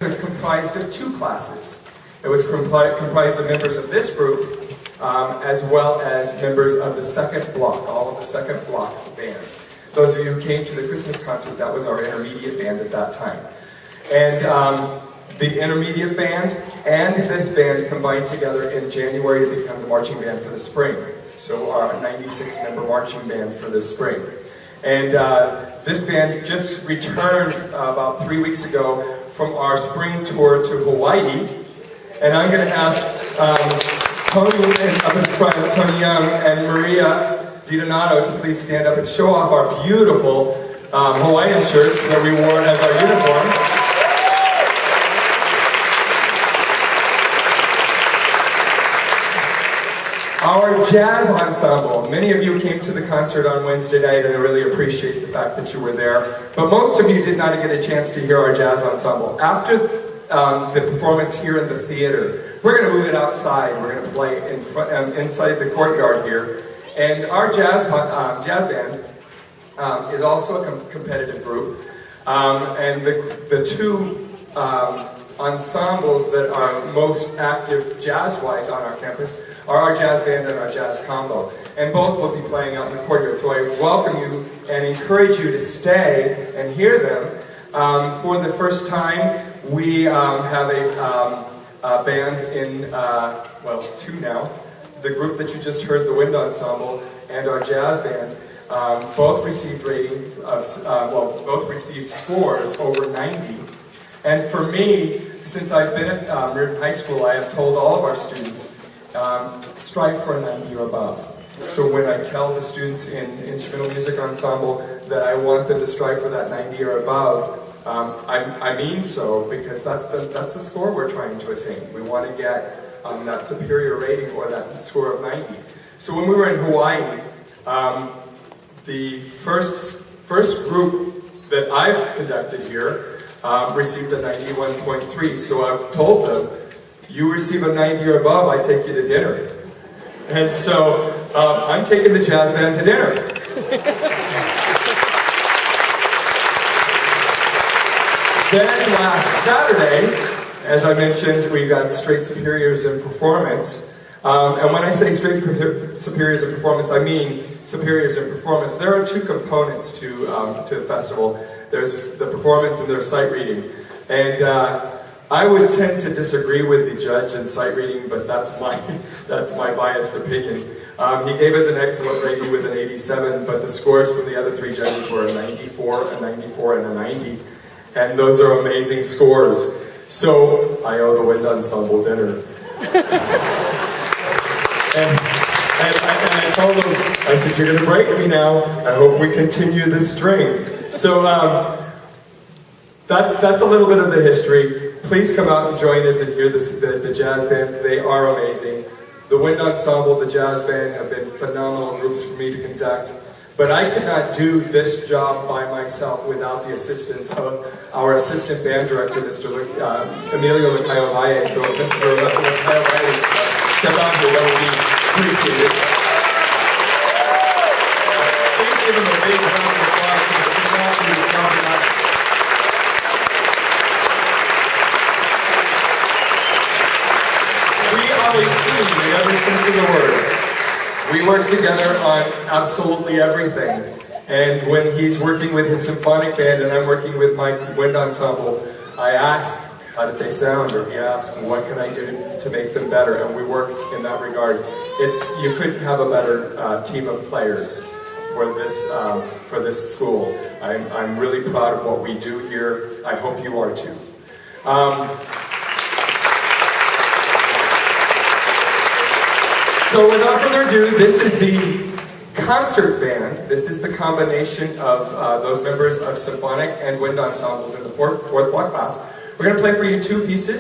was comprised of two classes. It was comprised of members of this group, as well as members of the second block, all of the second block band. Those of you who came to the Christmas concert, that was our intermediate band at that time. And the intermediate band and this band combined together in January to become the marching band for the spring. So our 96-member marching band for the spring. And this band just returned about 3 weeks ago from our spring tour to Hawaii. And I'm going to ask Tony up in front, Tony Young and Maria DiDonato to please stand up and show off our beautiful Hawaiian shirts that we wore as our uniform. Our jazz ensemble. Many of you came to the concert on Wednesday night, and I really appreciate the fact that you were there. But most of you did not get a chance to hear our jazz ensemble. After the performance here in the theater, we're going to move it outside. We're going to play in front, inside the courtyard here. And our jazz band is also a competitive group. And the two ensembles that are most active jazz-wise on our campus are our jazz band and our jazz combo. And both will be playing out in the courtyard. So I welcome you and encourage you to stay and hear them. For the first time, we have a band in, well, two now. The group that you just heard, the wind ensemble, and our jazz band, both received ratings of, both received scores over 90. And for me, since I've been at Riordan High School, I have told all of our students, strive for a 90 or above. So when I tell the students in instrumental music ensemble that I want them to strive for that 90 or above, I mean so, because that's the score we're trying to attain. We want to get that superior rating or that score of 90. So when we were in Hawaii, the first group that I've conducted here received a 91.3. So I've told them, you receive a 90 or above, I take you to dinner. And so I'm taking the jazz band to dinner. Then last Saturday, as I mentioned, we got straight superiors in performance. And when I say straight superiors in performance, I mean superiors in performance. There are two components to the festival. There's the performance and there's sight reading. And I would tend to disagree with the judge in sight reading, but that's my biased opinion. He gave us an excellent rating with an 87, but the scores from the other three judges were a 94, a 94, and a 90. And those are amazing scores. So I owe the wind ensemble dinner. And I told them, I said, you're going to break me now. I hope we continue this string. So that's a little bit of the history. Please come out and join us and hear the jazz band. They are amazing. The wind ensemble, the jazz band have been phenomenal groups for me to conduct. But I could not do this job by myself without the assistance of our assistant band director, Mr. Emilio Lacayo-Valle. So if Mr. Lacayo-Valle step out here, that would be appreciated. Please give him a big round of applause for the technology he's helping out. We are a team in every sense of the word. We work together on absolutely everything. And when he's working with his symphonic band and I'm working with my wind ensemble, I ask, how did they sound? Or he asks, what can I do to make them better? And we work in that regard. You couldn't have a better team of players for this school. I'm really proud of what we do here. I hope you are too. So without further ado, this is the concert band. This is the combination of those members of symphonic and wind ensembles in the fourth block class. We're going to play for you two pieces.